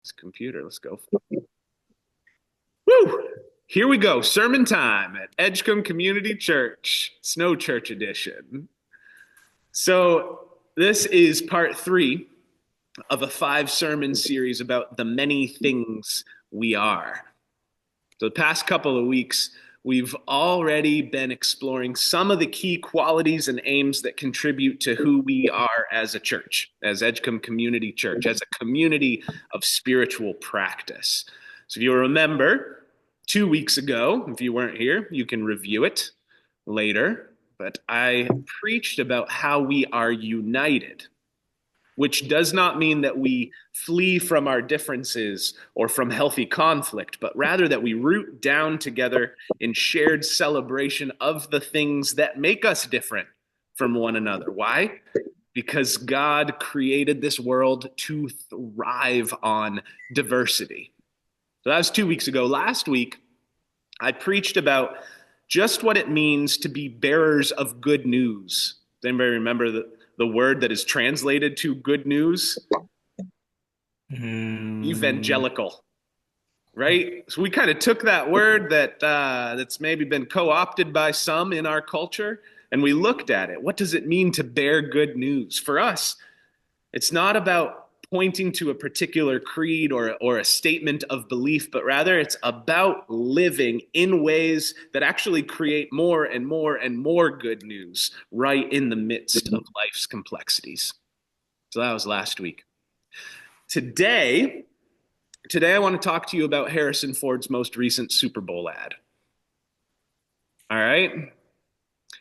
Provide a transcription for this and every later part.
This computer, let's go. Woo! Here we go. Sermon time at Edgecomb Community Church, Snow Church Edition. So, this is part 3 of a 5 sermon series about the many things we are. So, the past couple of weeks, we've already been exploring some of the key qualities and aims that contribute to who we are as a church, as Edgecomb Community Church, as a community of spiritual practice. So if you remember, 2 weeks ago, if you weren't here, you can review it later, but I preached about how we are united, which does not mean that we flee from our differences or from healthy conflict, but rather that we root down together in shared celebration of the things that make us different from one another. Why? Because God created this world to thrive on diversity. So that was 2 weeks ago. Last week, I preached about just what it means to be bearers of good news. Does anybody remember the word that is translated to good news? Evangelical, right? So we kind of took that word that's maybe been co-opted by some in our culture, and we looked at it. What does it mean to bear good news? For us, it's not about pointing to a particular creed or a statement of belief, but rather it's about living in ways that actually create more and more and more good news right in the midst of life's complexities. So that was last week. Today I want to talk to you about Harrison Ford's most recent Super Bowl ad. All right?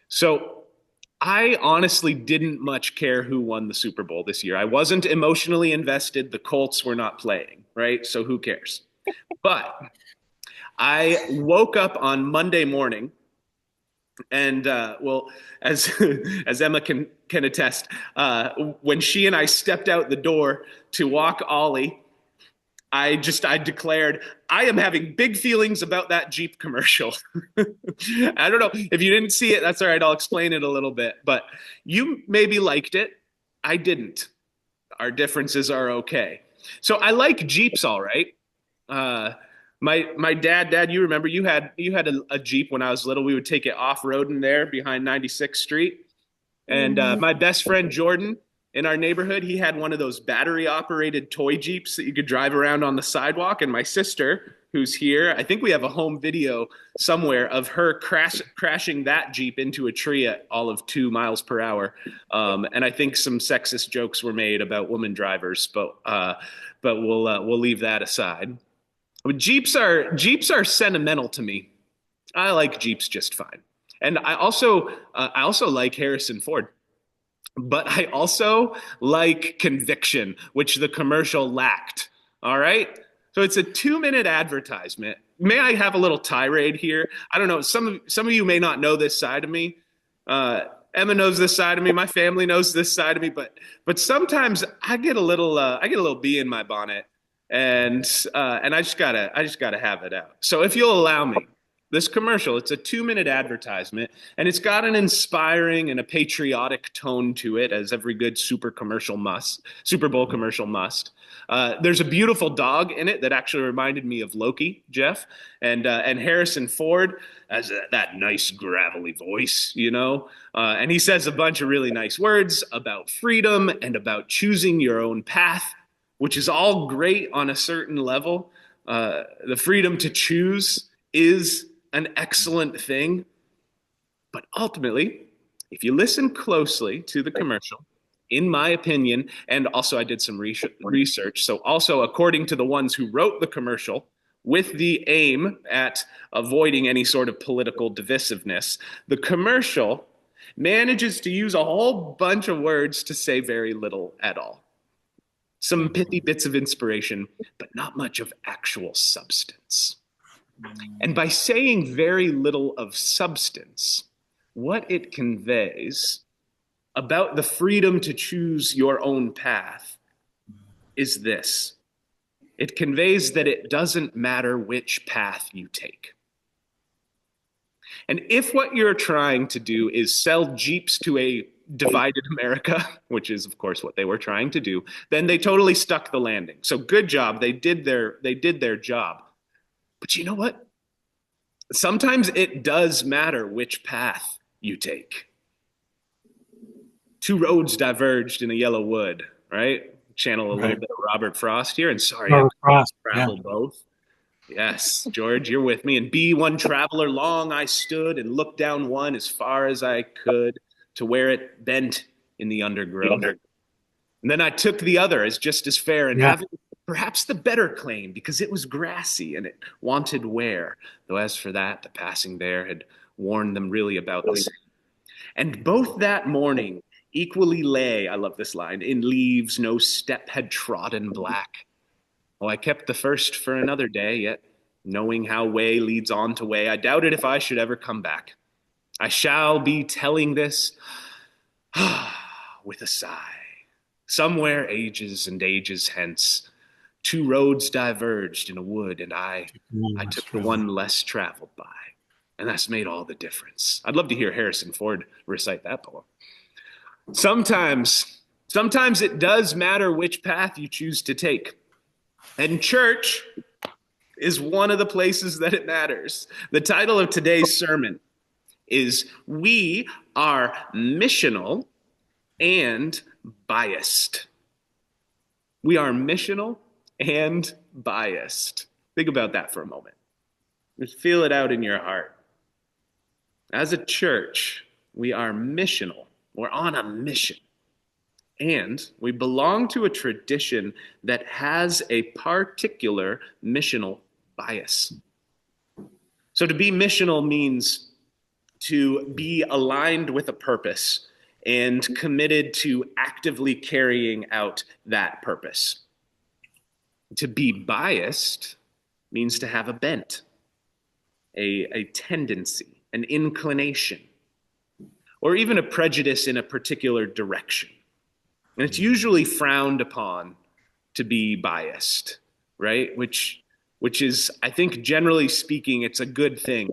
So I honestly didn't much care who won the Super Bowl this year. I wasn't emotionally invested. The Colts were not playing, right? So who cares? But I woke up on Monday morning and, as Emma can attest, when she and I stepped out the door to walk Ollie, I declared, I am having big feelings about that Jeep commercial. I don't know. If you didn't see it, that's all right. I'll explain it a little bit. But you maybe liked it. I didn't. Our differences are okay. So I like Jeeps all right. My dad, you remember you had a Jeep when I was little. We would take it off-roading there behind 96th Street. And my best friend Jordan, in our neighborhood, he had one of those battery-operated toy Jeeps that you could drive around on the sidewalk. And my sister, who's here, I think we have a home video somewhere of her crashing that Jeep into a tree at all of 2 miles per hour. And I think some sexist jokes were made about women drivers, but we'll leave that aside. But Jeeps are sentimental to me. I like Jeeps just fine, and I also like Harrison Ford. But I also like conviction, which the commercial lacked. All right? So it's a 2-minute advertisement. May I have a little tirade here? I don't know. Some of you may not know this side of me. Emma knows this side of me. My family knows this side of me. But sometimes I get a little bee in my bonnet, and I just gotta have it out. So if you'll allow me, this commercial, it's a 2-minute advertisement, and it's got an inspiring and a patriotic tone to it, as every good Super Bowl commercial must. There's a beautiful dog in it that actually reminded me of Loki, Jeff, and Harrison Ford has that nice gravelly voice, and he says a bunch of really nice words about freedom and about choosing your own path, which is all great on a certain level. The freedom to choose is an excellent thing. But ultimately, if you listen closely to the commercial, in my opinion, and also I did some research, so also according to the ones who wrote the commercial, with the aim at avoiding any sort of political divisiveness, the commercial manages to use a whole bunch of words to say very little at all. Some pithy bits of inspiration, but not much of actual substance. And by saying very little of substance, what it conveys about the freedom to choose your own path is this. It conveys that it doesn't matter which path you take. And if what you're trying to do is sell Jeeps to a divided America, which is, of course, what they were trying to do, then they totally stuck the landing. So good job. They did their job. But you know what? Sometimes it does matter which path you take. Two roads diverged in a yellow wood, right? Channel a little bit of Robert Frost here. And sorry, I traveled both. Yes, George, you're with me. And be one traveler long I stood and looked down one as far as I could to where it bent in the undergrowth. And then I took the other as just as fair and having perhaps the better claim because it was grassy and it wanted wear. Though as for that, the passing there had warned them really about the same. And both that morning equally lay, I love this line, in leaves no step had trodden black. Well, I kept the first for another day, yet knowing how way leads on to way, I doubted if I should ever come back. I shall be telling this with a sigh. Somewhere ages and ages hence, two roads diverged in a wood, and I took the one less traveled by. And that's made all the difference. I'd love to hear Harrison Ford recite that poem. Sometimes it does matter which path you choose to take. And church is one of the places that it matters. The title of today's sermon is We Are Missional and Biased. We are missional and biased. Think about that for a moment. Just feel it out in your heart. As a church, we are missional. We're on a mission. And we belong to a tradition that has a particular missional bias. So to be missional means to be aligned with a purpose and committed to actively carrying out that purpose. To be biased means to have a bent, a tendency, an inclination, or even a prejudice in a particular direction. And it's usually frowned upon to be biased, right? Which is, I think, generally speaking, it's a good thing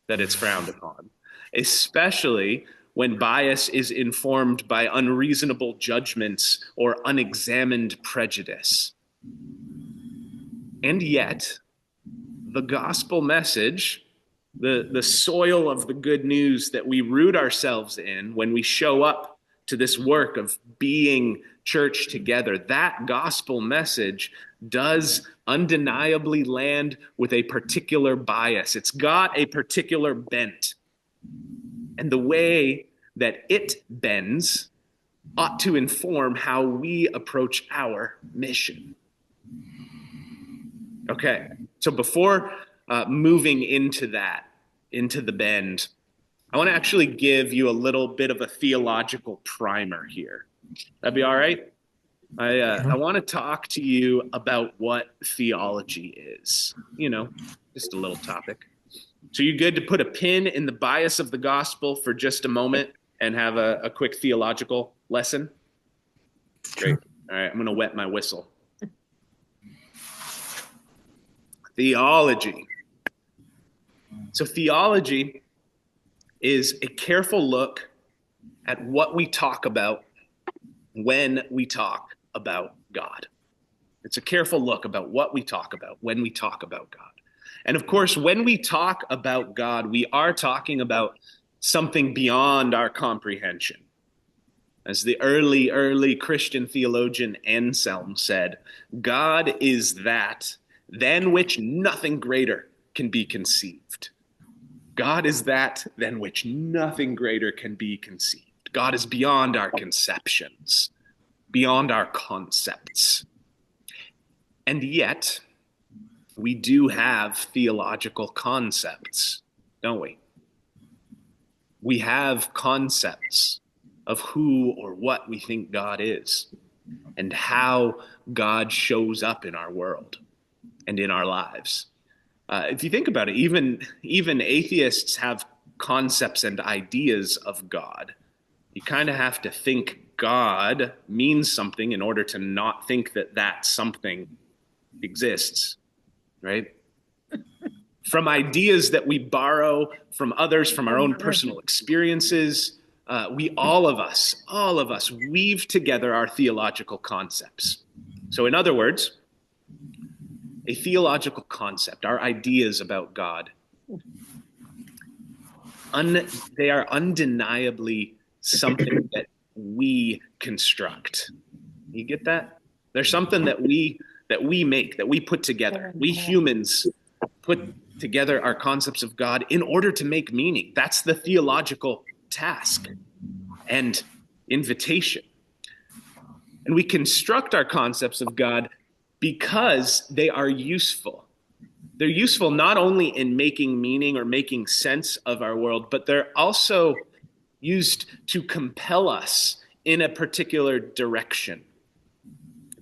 that it's frowned upon, especially when bias is informed by unreasonable judgments or unexamined prejudice. And yet, the gospel message, the soil of the good news that we root ourselves in when we show up to this work of being church together, that gospel message does undeniably land with a particular bias. It's got a particular bent. And the way that it bends ought to inform how we approach our mission. Okay, so before moving into the bend, I want to actually give you a little bit of a theological primer here. That'd be all right? I want to talk to you about what theology is. Just a little topic. So you good to put a pin in the bias of the gospel for just a moment and have a quick theological lesson? Great. All right, I'm going to wet my whistle. Theology. So theology is a careful look at what we talk about when we talk about God. It's a careful look about what we talk about when we talk about God. And of course, when we talk about God, we are talking about something beyond our comprehension. As the early Christian theologian Anselm said, God is that than which nothing greater can be conceived. God is that than which nothing greater can be conceived. God is beyond our conceptions, beyond our concepts. And yet, we do have theological concepts, don't we? We have concepts of who or what we think God is and how God shows up in our world and in our lives. If you think about it, even atheists have concepts and ideas of God. You kind of have to think God means something in order to not think that something exists, right? From ideas that we borrow from others, from our own personal experiences, all of us weave together our theological concepts. So in other words, a theological concept, our ideas about God, they are undeniably something that we construct. You get that? There's something that we make, that we put together. We humans put together our concepts of God in order to make meaning. That's the theological task and invitation. And we construct our concepts of God because they are useful. They're useful not only in making meaning or making sense of our world, but they're also used to compel us in a particular direction.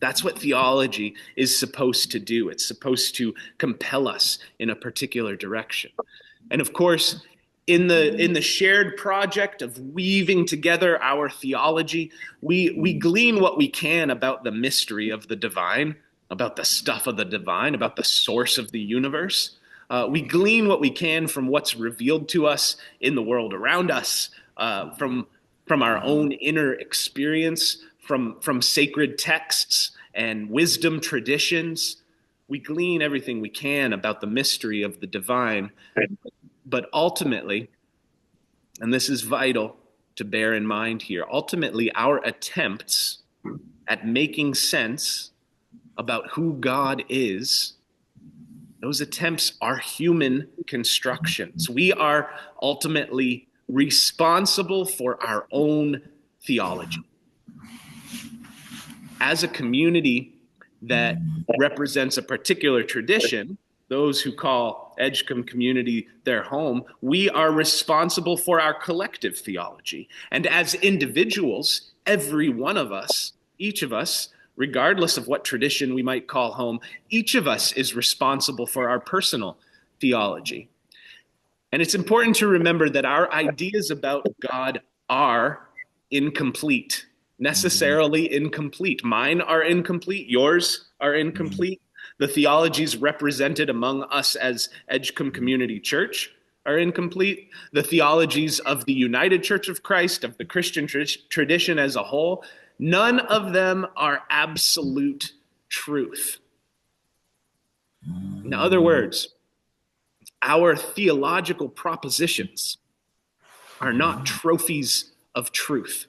That's what theology is supposed to do. It's supposed to compel us in a particular direction. And of course, in the shared project of weaving together our theology, we glean what we can about the mystery of the divine, about the stuff of the divine, about the source of the universe. We glean what we can from what's revealed to us in the world around us, from our own inner experience, from sacred texts and wisdom traditions. We glean everything we can about the mystery of the divine. But ultimately, and this is vital to bear in mind here, ultimately our attempts at making sense about who God is, those attempts are human constructions. We are ultimately responsible for our own theology. As a community that represents a particular tradition, those who call Edgecomb Community their home, we are responsible for our collective theology. And as individuals, every one of us, each of us, regardless of what tradition we might call home, each of us is responsible for our personal theology. And it's important to remember that our ideas about God are incomplete, necessarily incomplete. Mine are incomplete, yours are incomplete. The theologies represented among us as Edgecomb Community Church are incomplete. The theologies of the United Church of Christ, of the Christian tradition as a whole, none of them are absolute truth. In other words, our theological propositions are not trophies of truth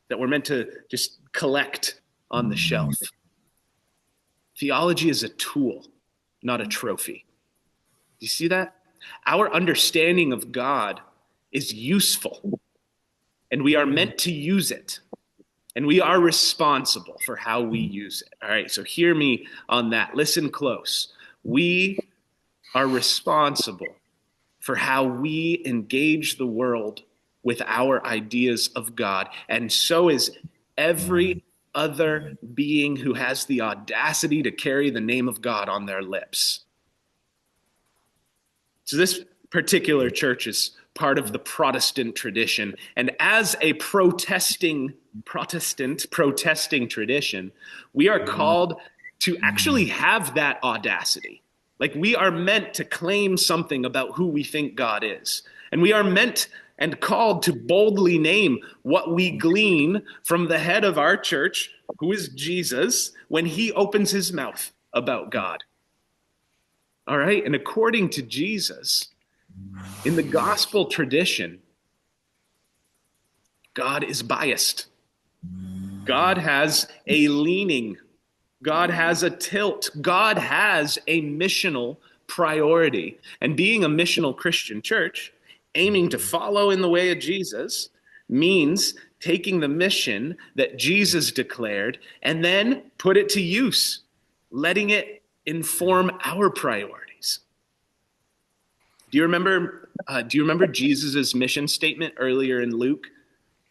that we're meant to just collect on the shelf. Theology is a tool, not a trophy. Do you see that? Our understanding of God is useful, and we are meant to use it. And we are responsible for how we use it. All right, so hear me on that. Listen close. We are responsible for how we engage the world with our ideas of God. And so is every other being who has the audacity to carry the name of God on their lips. So this particular church is part of the Protestant tradition. And as a Protestant tradition, we are called to actually have that audacity. Like, we are meant to claim something about who we think God is. And we are meant and called to boldly name what we glean from the head of our church, who is Jesus, when he opens his mouth about God. All right? And according to Jesus, in the gospel tradition, God is biased. God has a leaning. God has a tilt. God has a missional priority. And being a missional Christian church, aiming to follow in the way of Jesus, means taking the mission that Jesus declared and then put it to use, letting it inform our priorities. Do you remember Jesus' mission statement earlier in Luke?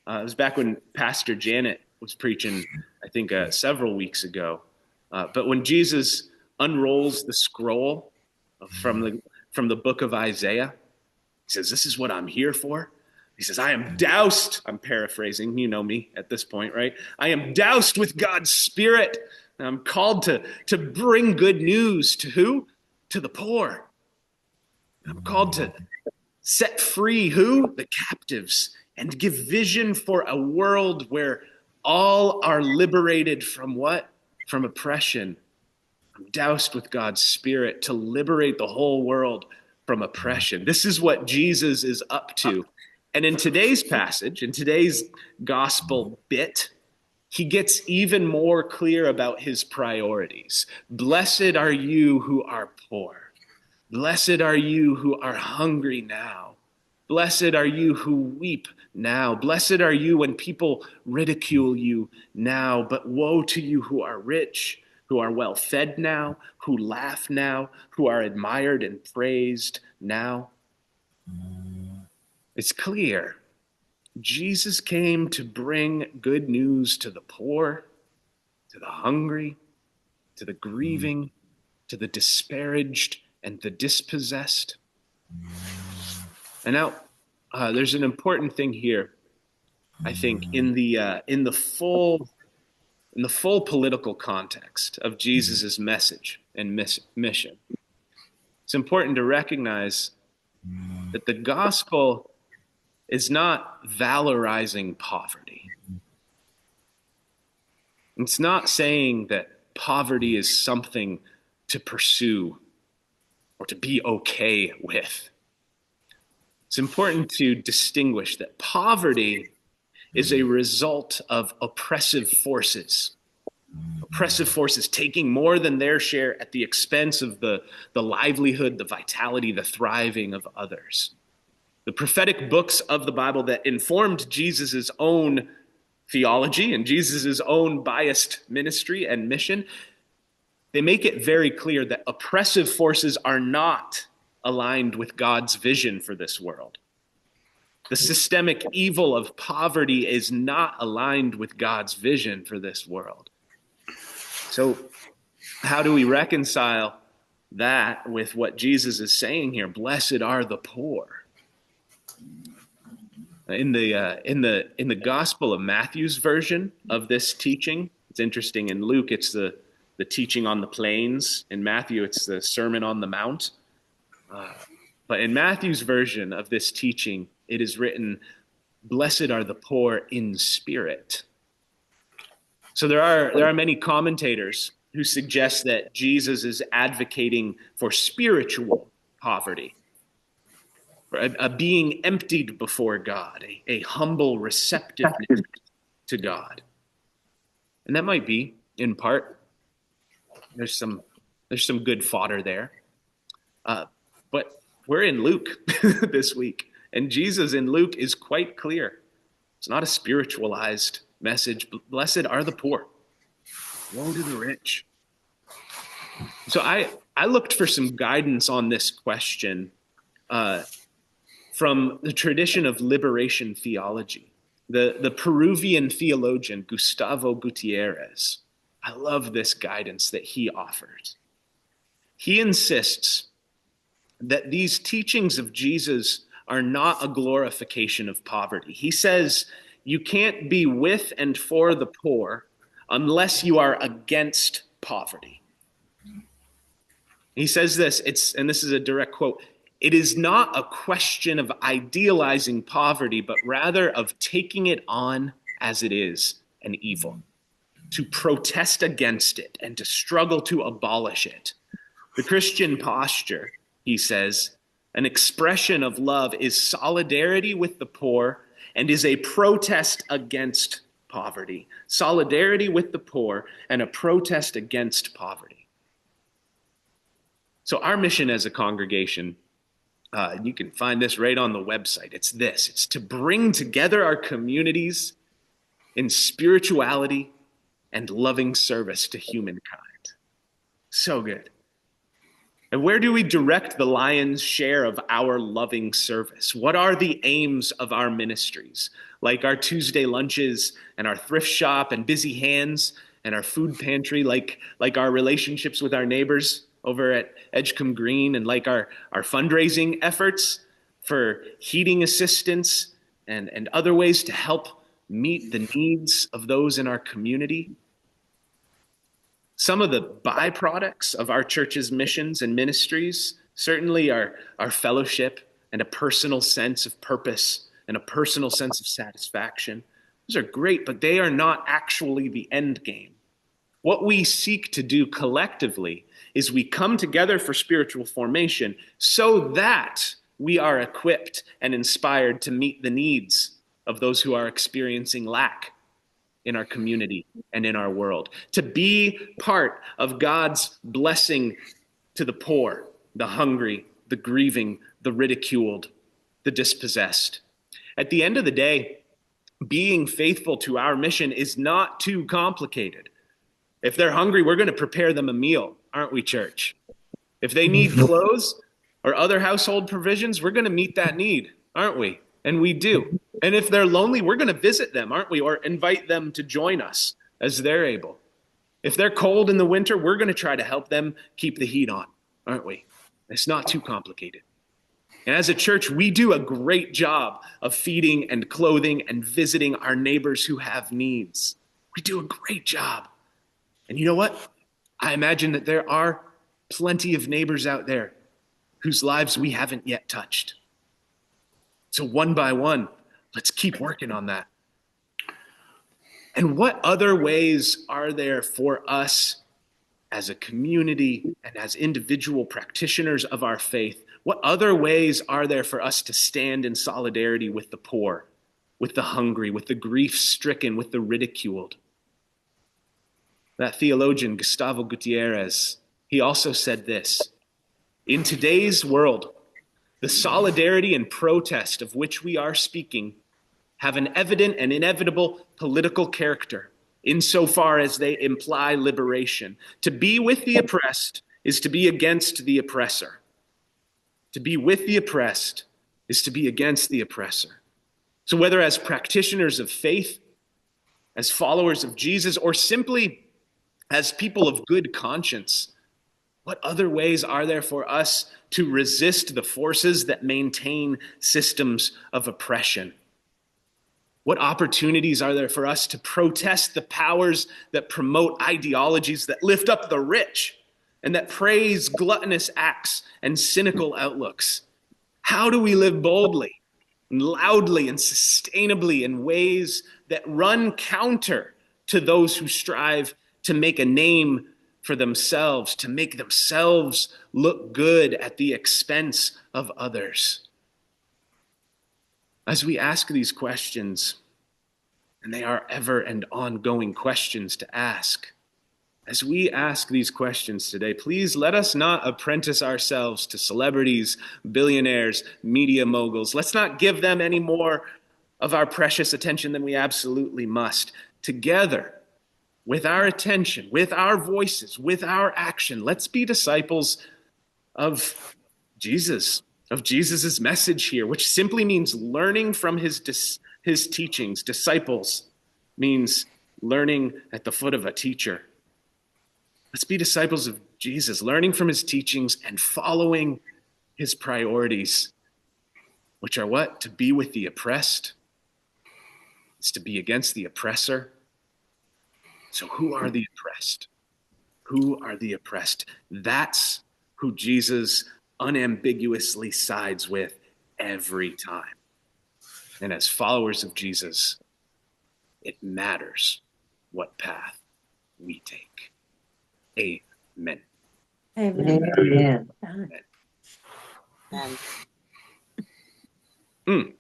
It was back when Pastor Janet was preaching, I think, several weeks ago. But when Jesus unrolls the scroll from the book of Isaiah, he says, "This is what I'm here for." He says, "I am doused." I'm paraphrasing. You know me at this point, right? "I am doused with God's Spirit. And I'm called to bring good news to who? To the poor. I'm called to set free who? The captives and give vision for a world where all are liberated from what? From oppression. I'm doused with God's Spirit to liberate the whole world from oppression. This is what Jesus is up to. And in today's passage, in today's gospel bit, he gets even more clear about his priorities. Blessed are you who are poor. Blessed are you who are hungry now. Blessed are you who weep now. Blessed are you when people ridicule you now. But woe to you who are rich, who are well fed now, who laugh now, who are admired and praised now. It's clear. Jesus came to bring good news to the poor, to the hungry, to the grieving, to the disparaged, and the dispossessed. And now, there's an important thing here, I think, in the full political context of Jesus' message and mission. It's important to recognize that the gospel is not valorizing poverty. It's not saying that poverty is something to pursue or to be okay with. It's important to distinguish that poverty is a result of oppressive forces taking more than their share at the expense of the livelihood, the vitality, the thriving of others. The prophetic books of the Bible that informed Jesus' own theology and Jesus' own biased ministry and mission, they make it very clear that oppressive forces are not aligned with God's vision for this world. The systemic evil of poverty is not aligned with God's vision for this world. So how do we reconcile that with what Jesus is saying here? Blessed are the poor. In the Gospel of Matthew's version of this teaching, it's interesting. In Luke, it's the teaching on the plains. In Matthew, it's the Sermon on the Mount. But in Matthew's version of this teaching, it is written, "Blessed are the poor in spirit." So there are many commentators who suggest that Jesus is advocating for spiritual poverty, a being emptied before God, a humble receptiveness to God. And that might be, in part, there's some good fodder there. But we're in Luke this week, and Jesus in Luke is quite clear. It's not a spiritualized message. Blessed are the poor. Woe to the rich. So I looked for some guidance on this question from the tradition of liberation theology. The Peruvian theologian Gustavo Gutierrez. I love this guidance that he offers. He insists that these teachings of Jesus are not a glorification of poverty. He says you can't be with and for the poor unless you are against poverty. He says this, and this is a direct quote, "It is not a question of idealizing poverty, but rather of taking it on as it is, an evil, to protest against it and to struggle to abolish it. The Christian posture," he says, "an expression of love is solidarity with the poor and is a protest against poverty." Solidarity with the poor and a protest against poverty. So our mission as a congregation, you can find this right on the website. It's to bring together our communities in spirituality and loving service to humankind. So good. And where do we direct the lion's share of our loving service? What are the aims of our ministries? Like our Tuesday lunches and our thrift shop and busy hands and our food pantry, like our relationships with our neighbors over at Edgecomb Green, and like our fundraising efforts for heating assistance and other ways to help meet the needs of those in our community. Some of the byproducts of our church's missions and ministries certainly are our fellowship and a personal sense of purpose and a personal sense of satisfaction. Those are great, but they are not actually the end game. What we seek to do collectively is we come together for spiritual formation so that we are equipped and inspired to meet the needs of those who are experiencing lack in our community and in our world, to be part of God's blessing to the poor, the hungry, the grieving, the ridiculed, the dispossessed. At the end of the day, being faithful to our mission is not too complicated. If they're hungry, we're going to prepare them a meal, aren't we, church? If they need clothes or other household provisions, we're going to meet that need, aren't we? And we do. And if they're lonely, we're going to visit them, aren't we? Or invite them to join us as they're able. If they're cold in the winter, we're going to try to help them keep the heat on, aren't we? It's not too complicated. And as a church, we do a great job of feeding and clothing and visiting our neighbors who have needs. We do a great job. And you know what? I imagine that there are plenty of neighbors out there whose lives we haven't yet touched. So one by one, let's keep working on that. And what other ways are there for us as a community and as individual practitioners of our faith? What other ways are there for us to stand in solidarity with the poor, with the hungry, with the grief-stricken, with the ridiculed? That theologian, Gustavo Gutierrez, he also said this: in today's world, the solidarity and protest of which we are speaking have an evident and inevitable political character insofar as they imply liberation. To be with the oppressed is to be against the oppressor. To be with the oppressed is to be against the oppressor. So whether as practitioners of faith, as followers of Jesus, or simply as people of good conscience, what other ways are there for us to resist the forces that maintain systems of oppression? What opportunities are there for us to protest the powers that promote ideologies that lift up the rich and that praise gluttonous acts and cynical outlooks? How do we live boldly and loudly and sustainably in ways that run counter to those who strive to make a name for themselves, to make themselves look good at the expense of others? As we ask these questions, and they are ever and ongoing questions to ask, as we ask these questions today, please let us not apprentice ourselves to celebrities, billionaires, media moguls. Let's not give them any more of our precious attention than we absolutely must. Together, with our attention, with our voices, with our action, let's be disciples of Jesus, of Jesus' message here, which simply means learning from his teachings. Disciples means learning at the foot of a teacher. Let's be disciples of Jesus, learning from his teachings and following his priorities, which are what? To be with the oppressed. It's to be against the oppressor. So who are the oppressed? Who are the oppressed? That's who Jesus unambiguously sides with every time. And as followers of Jesus, it matters what path we take. Amen. Amen. Amen. And Mm.